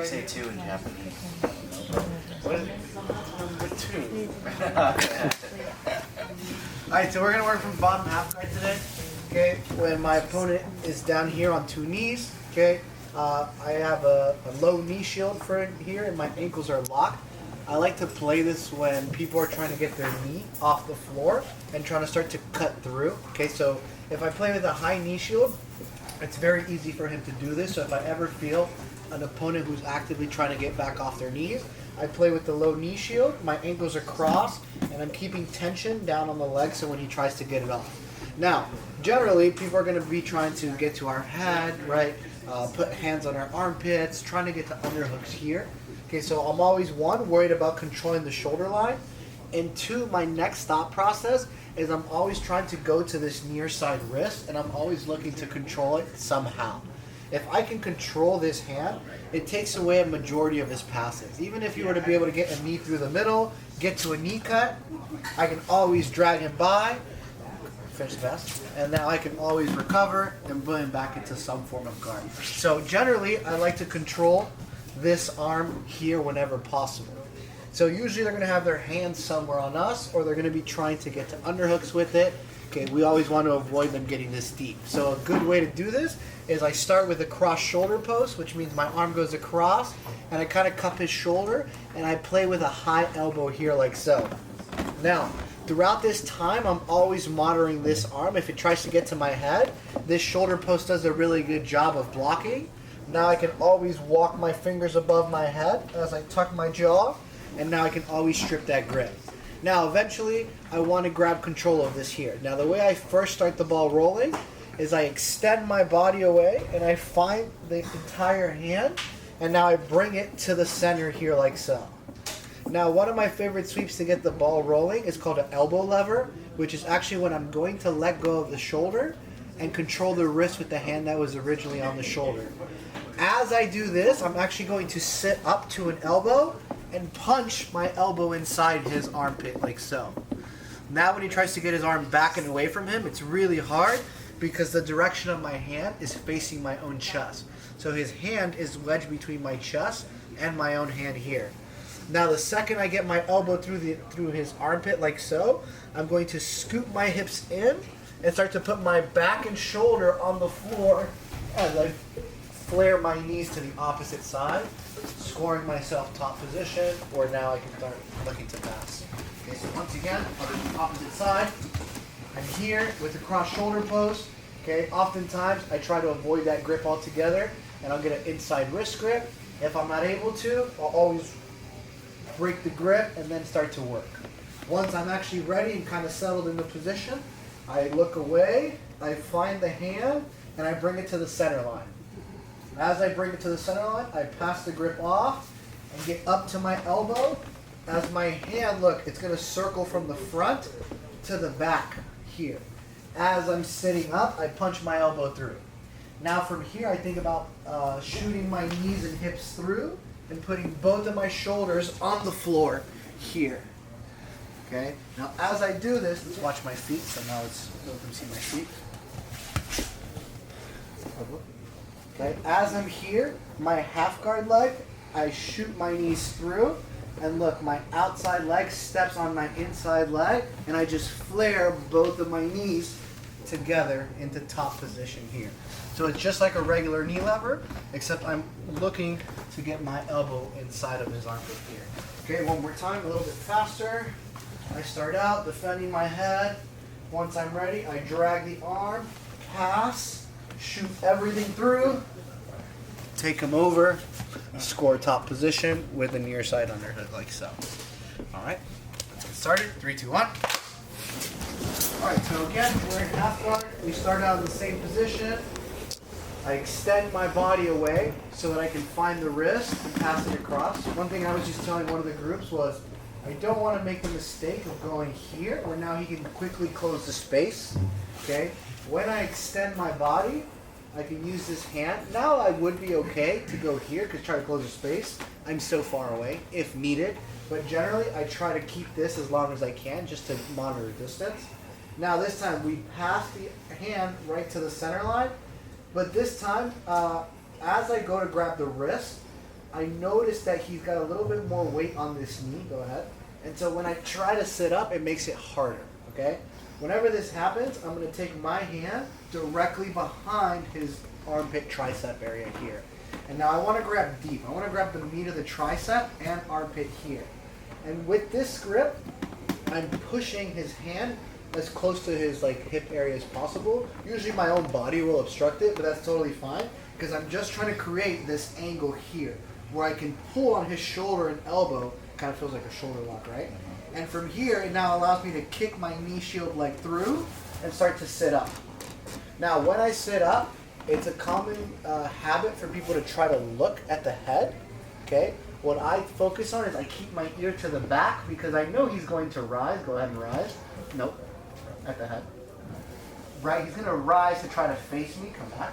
you say two in Japanese? What is it? Number two. Alright, so we're going to work from bottom half guard today. Okay, when my opponent is down here on two knees, okay, I have a low knee shield for here and my ankles are locked. I like to play this when people are trying to get their knee off the floor and trying to start to cut through. Okay, so if I play with a high knee shield, it's very easy for him to do this. So if I ever feel an opponent who's actively trying to get back off their knees, I play with the low knee shield, my ankles are crossed, and I'm keeping tension down on the leg so when he tries to get it off. Now, generally, people are going to be trying to get to our head, right? Put hands on our armpits, trying to get to underhooks here. Okay, so I'm always, one, worried about controlling the shoulder line, and two, my next thought process is I'm always trying to go to this near side wrist, and I'm always looking to control it somehow. If I can control this hand, it takes away a majority of his passes. Even if you were to be able to get a knee through the middle, get to a knee cut, I can always drag him by, finish the best, and now I can always recover and put him back into some form of guard. So generally, I like to control this arm here whenever possible. So usually they're going to have their hands somewhere on us, or they're going to be trying to get to underhooks with it. Okay, we always want to avoid them getting this deep. So a good way to do this is I start with a cross shoulder post, which means my arm goes across, and I kind of cup his shoulder, and I play with a high elbow here like so. Now, throughout this time, I'm always monitoring this arm. If it tries to get to my head, this shoulder post does a really good job of blocking. Now I can always walk my fingers above my head as I tuck my jaw, and now I can always strip that grip. Now eventually, I want to grab control of this here. Now the way I first start the ball rolling is I extend my body away, and I find the entire hand, and now I bring it to the center here like so. Now, one of my favorite sweeps to get the ball rolling is called an elbow lever, which is actually when I'm going to let go of the shoulder and control the wrist with the hand that was originally on the shoulder. As I do this, I'm actually going to sit up to an elbow and punch my elbow inside his armpit like so. Now when he tries to get his arm back and away from him, it's really hard because the direction of my hand is facing my own chest. So his hand is wedged between my chest and my own hand here. Now the second I get my elbow through his armpit like so, I'm going to scoop my hips in and start to put my back and shoulder on the floor as I flare my knees to the opposite side, scoring myself top position, or now I can start looking to pass. Okay, so once again, on the opposite side, I'm here with the cross shoulder post. Okay, oftentimes I try to avoid that grip altogether, and I'll get an inside wrist grip. If I'm not able to, I'll always break the grip and then start to work. Once I'm actually ready and kind of settled in the position, I look away, I find the hand, and I bring it to the center line. As I bring it to the center line, I pass the grip off and get up to my elbow. As my hand, look, it's going to circle from the front to the back here. As I'm sitting up, I punch my elbow through. Now from here, I think about shooting my knees and hips through and putting both of my shoulders on the floor here. Okay. Now as I do this, let's watch my feet. So now let's let them see my feet. Okay. As I'm here, my half guard leg, I shoot my knees through, and look, my outside leg steps on my inside leg, and I just flare both of my knees together into top position here. So it's just like a regular knee lever, except I'm looking to get my elbow inside of his armpit here. Okay, one more time, a little bit faster. I start out defending my head. Once I'm ready, I drag the arm, pass, shoot everything through, take him over, score top position with a near side underhook like so. All right, let's get started. 3, 2, 1. All right, so again, we're in half guard. We start out in the same position. I extend my body away so that I can find the wrist and pass it across. One thing I was just telling one of the groups was I don't want to make the mistake of going here where now he can quickly close the space. Okay? When I extend my body, I can use this hand. Now I would be okay to go here because try to close the space. I'm so far away if needed. But generally, I try to keep this as long as I can just to monitor distance. Now this time we pass the hand right to the center line. But this time, as I go to grab the wrist, I notice that he's got a little bit more weight on this knee. Go ahead. And so when I try to sit up, it makes it harder, okay? Whenever this happens, I'm going to take my hand directly behind his armpit tricep area here. And now I want to grab deep. I want to grab the meat of the tricep and armpit here. And with this grip, I'm pushing his hand as close to his like hip area as possible. Usually my own body will obstruct it, but that's totally fine because I'm just trying to create this angle here where I can pull on his shoulder and elbow. Kind of feels like a shoulder lock, right? And from here, it now allows me to kick my knee shield like through and start to sit up. Now, when I sit up, it's a common habit for people to try to look at the head, okay? What I focus on is I keep my ear to the back because I know he's going to rise. Go ahead and rise. Nope, at the head. Right, he's gonna rise to try to face me, come back.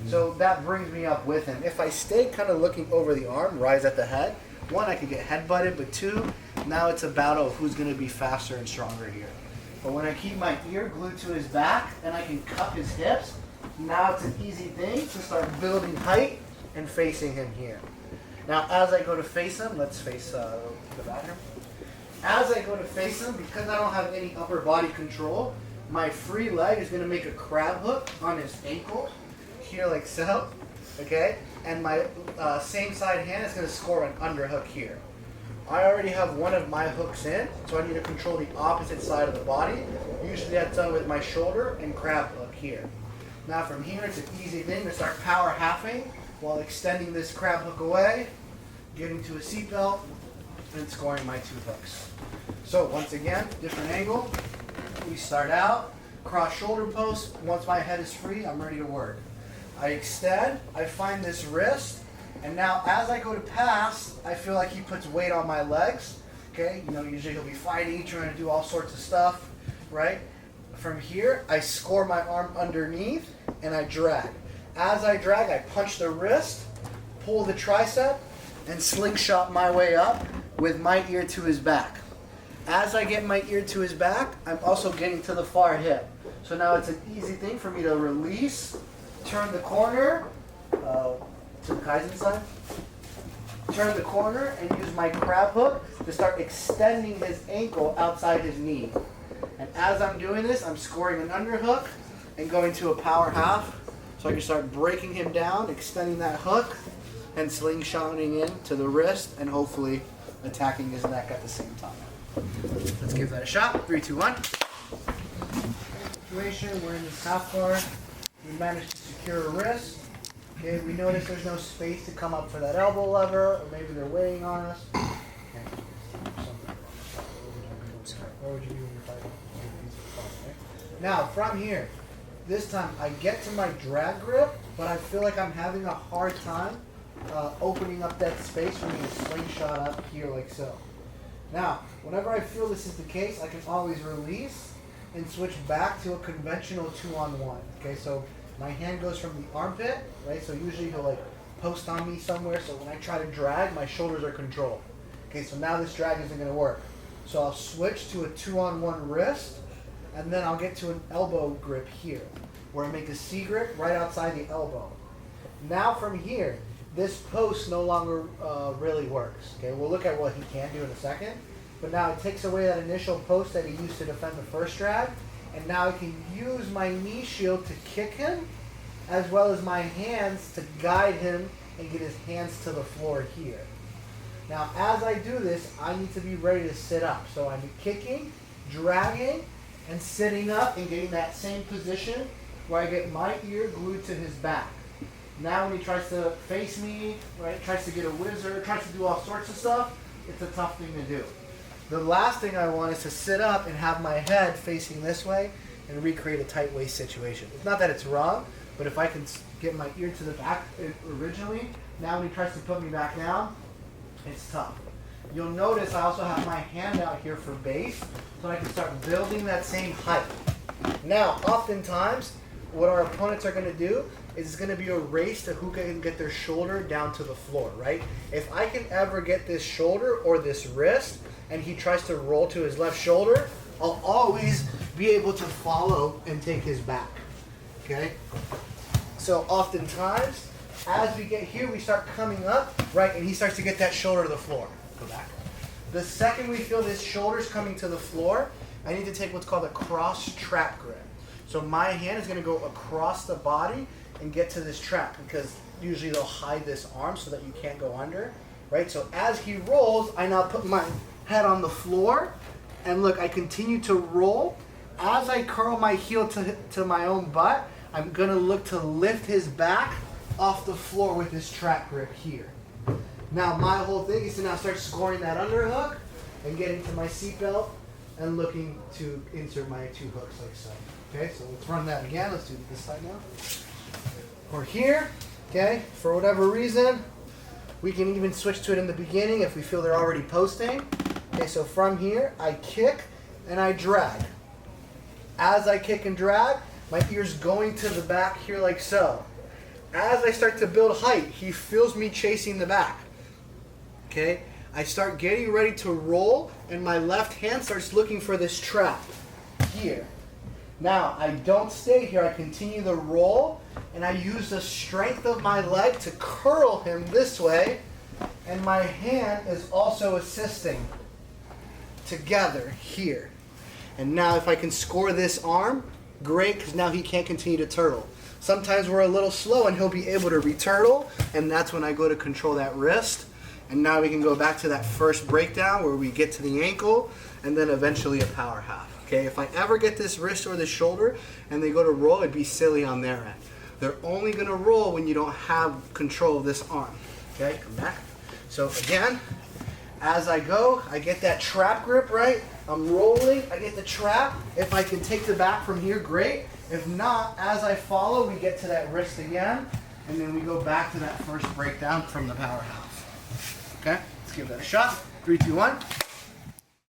So that brings me up with him. If I stay kind of looking over the arm, rise at the head, one, I could get head-butted, but two, now it's a battle of who's gonna be faster and stronger here. But when I keep my ear glued to his back and I can cup his hips, now it's an easy thing to start building height and facing him here. Now, as I go to face him, let's face the bathroom. As I go to face him, because I don't have any upper body control, my free leg is going to make a crab hook on his ankle, here like so, okay? And my same side hand is going to score an underhook here. I already have one of my hooks in, so I need to control the opposite side of the body. Usually that's done with my shoulder and crab hook here. Now from here, it's an easy thing to start power halving while extending this crab hook away, getting to a seatbelt, and scoring my two hooks. So once again, different angle. We start out, cross shoulder post. Once my head is free, I'm ready to work. I extend, I find this wrist, and now as I go to pass, I feel like he puts weight on my legs. Okay, you know, usually he'll be fighting, trying to do all sorts of stuff, right? From here, I score my arm underneath, and I drag. As I drag, I punch the wrist, pull the tricep, and slingshot my way up with my ear to his back. As I get my ear to his back, I'm also getting to the far hip. So now it's an easy thing for me to release, turn the corner, to the Kaizen side, turn the corner and use my crab hook to start extending his ankle outside his knee. And as I'm doing this, I'm scoring an underhook and going to a power half. So I can start breaking him down, extending that hook, and slingshotting in to the wrist, and hopefully attacking his neck at the same time. Let's give that a shot. 3, 2, 1. Situation, we're in this half guard. We managed to secure a wrist. Okay, we notice there's no space to come up for that elbow lever, or maybe they're weighing on us. Where would you be when you're fighting? Now, from here, this time I get to my drag grip, but I feel like I'm having a hard time opening up that space for me to slingshot up here like so. Now, whenever I feel this is the case, I can always release and switch back to a conventional 2-on-1. Okay, so my hand goes from the armpit, right? So usually he'll like post on me somewhere, so when I try to drag, my shoulders are controlled. Okay, so now this drag isn't gonna work. So I'll switch to a 2-on-1 wrist, and then I'll get to an elbow grip here, where I make a C grip right outside the elbow. Now from here, this post no longer really works. Okay, we'll look at what he can do in a second, but now it takes away that initial post that he used to defend the first drag, and now I can use my knee shield to kick him, as well as my hands to guide him and get his hands to the floor here. Now, as I do this, I need to be ready to sit up. So I'm kicking, dragging, and sitting up and getting that same position where I get my ear glued to his back. Now when he tries to face me, right, tries to get a whizzer, tries to do all sorts of stuff, it's a tough thing to do. The last thing I want is to sit up and have my head facing this way and recreate a tight waist situation. It's not that it's wrong, but if I can get my ear to the back originally, now when he tries to put me back down, it's tough. You'll notice I also have my hand out here for base, so I can start building that same height. Now, oftentimes, what our opponents are going to do is it's going to be a race to who can get their shoulder down to the floor, right? If I can ever get this shoulder or this wrist, and he tries to roll to his left shoulder, I'll always be able to follow and take his back, okay? So oftentimes, As we get here, we start coming up, right, and he starts to get that shoulder to the floor. Go back. The second we feel this shoulder's coming to the floor, I need to take what's called a cross trap grip. So my hand is going to go across the body and get to this trap, because usually they'll hide this arm so that you can't go under, right? So as he rolls, I now put my head on the floor, and look, I continue to roll. As I curl my heel to my own butt, I'm going to look to lift his back off the floor with this trap grip here. Now my whole thing is to now start scoring that underhook and getting to my seatbelt and looking to insert my 2 hooks like so. Okay, so let's run that again. Let's do this side now. We're here, okay, for whatever reason. We can even switch to it in the beginning if we feel they're already posting. Okay, so from here, I kick and I drag. As I kick and drag, my ear's going to the back here like so. As I start to build height, he feels me chasing the back. Okay, I start getting ready to roll, and my left hand starts looking for this trap here. Now, I don't stay here. I continue the roll, and I use the strength of my leg to curl him this way, and my hand is also assisting together here. And now if I can score this arm, great, because now he can't continue to turtle. Sometimes we're a little slow, and he'll be able to re-turtle, and that's when I go to control that wrist. And now we can go back to that first breakdown where we get to the ankle, and then eventually a power half. Okay, if I ever get this wrist or this shoulder and they go to roll, it'd be silly on their end. They're only gonna roll when you don't have control of this arm. Okay, come back. So again, as I go, I get that trap grip, right? I'm rolling, I get the trap. If I can take the back from here, great. If not, as I follow, we get to that wrist again, and then we go back to that first breakdown from the power half. Okay, let's give that a shot. 3, 2, 1.